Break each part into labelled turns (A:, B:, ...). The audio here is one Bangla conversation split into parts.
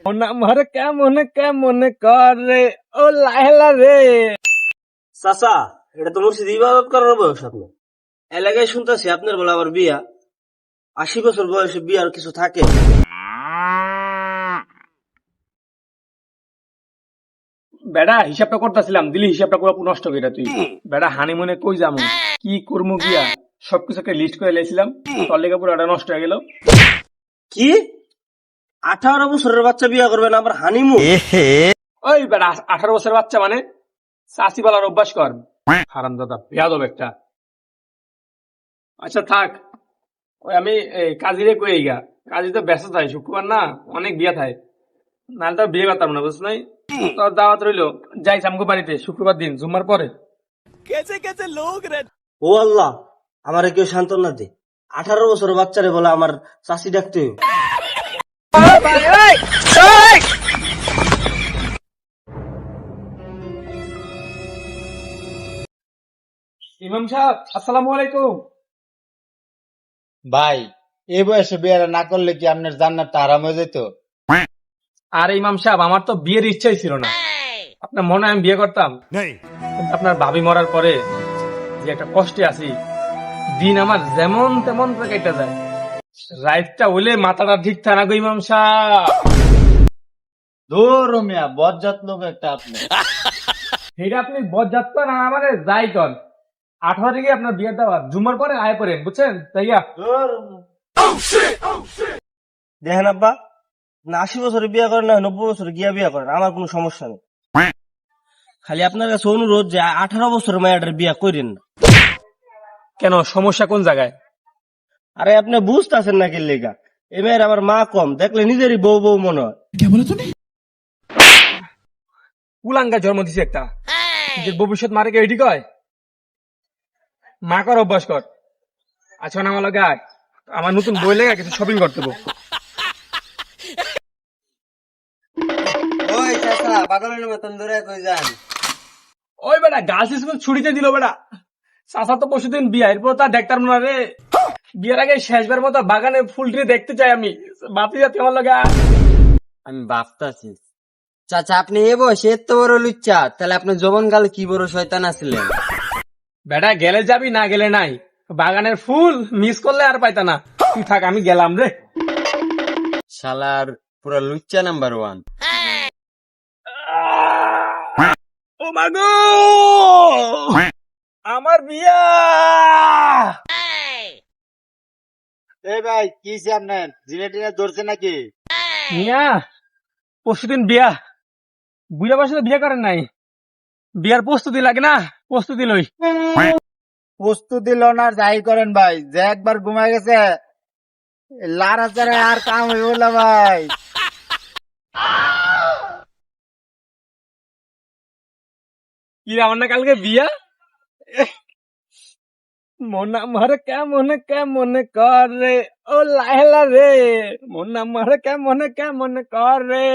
A: আমার কেমন কেমন করে ও লাহেলা রে।
B: চাচা, এটা তো মসজিদ ইবাদত করার বয়স আপনার। এলাকায় শুনতেছি আপনার বলে আবার বিয়া। 80 বছর বয়সে বিয়ার কিছু থাকে?
A: বেড়া হিসাবটা করতেছিলাম, দিলি হিসাবটা পুরো নষ্ট করে তুই। বেড়া হানিমুনে কই যাবো, কি করবো গিয়া সবকিছু একটা লিস্ট করে লেছিলাম, তোর লেগে পুরো নষ্ট হয়ে গেল।
B: কি 18 বছরের বাচ্চা বিয়া করবেন আবার হানিমুন?
A: ওই বেড়া 18 বছরের বাচ্চা মানে চাষি বলার অভ্যাস কর, হারাম দাদা বেয়াদব একটা। আচ্ছা থাক, ওই আমি কাজিরে কই গা, কাজী তো ব্যস্ত থাকে, শুক্রবার না অনেক বিয়া থাকে, নাহলে তো বিয়ে করতাম না, বুঝ নাই। তোর দাওয়াত রইলো, যাই আমগো বাড়িতে শুক্রবার দিন জুম্মার পরে।
B: ও আল্লাহ, আমার কেউ সান্ত্বনা দে। 18 বছরের বাচ্চারে বলে আমার চাষি ডাকতে হইব।
A: ইমাম সাহেব আসসালামু আলাইকুম।
C: ভাই এই বয়সে বিয়েটা না করলে কি আপনার জান্নাতটা হারাম হয়ে যেত?
A: আর ইমাম সাহেব আমার তো বিয়ের ইচ্ছাই ছিল না, আপনার মনে হয় আমি বিয়ে করতাম? কিন্তু আপনার ভাবি মরার পরে যে একটা কষ্টে আছি, দিন আমার যেমন তেমন করে কেটে যায়, রাইতটা হইলে মাথাটা ঠিক থাকে না গো ইমাম সাহেব।
C: দূর মিয়া, বজ্জাত লোক একটা আপনি।
A: এটা আপনি বরযাত্রা না আমারে যাই কর, 18 তারিখে আপনার বিয়ের দাওয়াত, জুম্মার পরে আয় পড়েন, বুঝছেন তাইয়া।
B: দেখেন আব্বা, না 80 বছরে বিয়া করেন না 90 বছরে গিয়া বিয়া করেন, আমার কোনো সমস্যা নেই। খালি আপনার কাছে অনুরোধ যে 18 বছরের মায়াটার বিয়া করেন না।
A: কেন, সমস্যা কোন জায়গায়?
B: আরে আপনি বুঝতেছেন না কি লেগা, এই মেয়ের আমার মা কম, দেখলে নিজেরই বউ বউ মনে হয়।
A: কুলাঙ্গা জন্ম দিছে একটা, নিজের ভবিষ্যৎ মারে কে এটি কয়? মা কর অভ্যাস কর। আচ্ছা না আমার লগে আয়, আমার নতুন বই লেগে কিছু শপিং করতে হবো।
C: ওই চাচা, পাগলের মতন দূরে কই যান?
A: ওই বেটা গার্লস স্কুল ছুটিতে দিল বেটা, চাষা তো পরশুদিন বিয়া, এরপর তার দেখতাম না রে। বিয়ের আগে শেষবার মতো বাগানে ফুল ট্রি দেখতে চাই আমি, বাতি যাতে আমার লগে আয়।
C: আমি ভাবতাছি চাচা, আপনি এ বয়সে এত বড় লুচ্চা, তাহলে আপনি যৌবনকালে কি বড় শয়তান আছিলেন?
A: বেটা গেলে যাবি, না গেলে নাই, বাগানের ফুল মিস করলে আর পাইতা না। তুই থাক, আমি গেলাম রে।
C: শালার পুরা লুচ্চা নাম্বার 1।
A: ও মাগো, আমার বিয়া।
C: এই ভাই কি আপনার জিনেটিনা ধরছে নাকি?
A: মিয়া পরশুদিন বিয়া, বুড়া বয়সে বিয়ে করেন নাই, বিয়ার প্রস্তুতি লাগে না, প্রস্তুতি লই।
C: প্রস্তুতি লোন আর যাই করেন ভাই, যে একবার ঘুমায় গেছে লারা চারে আর কাম হইব না ভাই।
A: কি রে, আমার না কালকে বিয়া। মন আমার কেমন কেমন করে ও লাহেলা রে, মন আমার কেমন কেমন করে,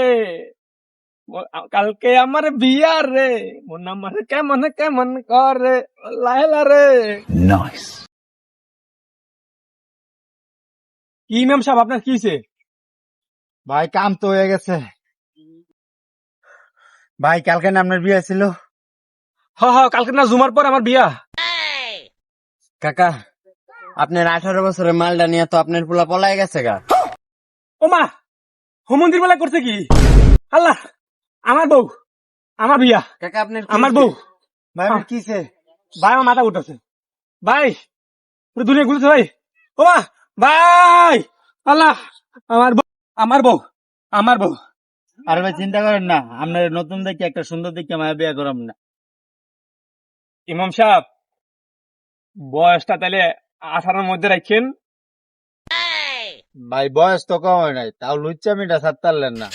A: কালকে আমার বিয়া রে, মন আমার কেমন কেমন করে ও লাহেলা রে। কি ম্যাম সাহেব আপনার কিছে?
C: ভাই কাম তো হয়ে গেছে ভাই, কালকে না আপনার বিয়ে ছিল?
A: হ হ, কালকে না জুমার পর আমার বিয়া।
C: কাকা, আপনার 18 বছরের মালটা নিয়ে তো আপনার পোলা পলাই গেছে গা।
A: ও মা, হোমন্দির বেলা করছে কি? আল্লাহ, আমার বউ, আমার বিয়া,
C: কাকা আপনার
A: আমার বউ।
C: ভাই কিসে?
A: ভাই আমার মাথা উঠেছে ভাই, পুরো দুনিয়া ঘুরছে ভাই। ও মা ভাই, আল্লাহ, আমার বউ, আমার বউ, আমার বউ।
C: আরে ভাই চিন্তা করেন না, আপনার নতুন দেখে একটা সুন্দর দেখে মায়া বিয়া করাম না।
A: ইমাম সাহেব বয়সটা তাহলে 18-র মধ্যে রাখছেন।
C: ভাই বয়স তো কম হয় নাই, তাও লুচ্চামিটা ছাড়তে পারলেন না।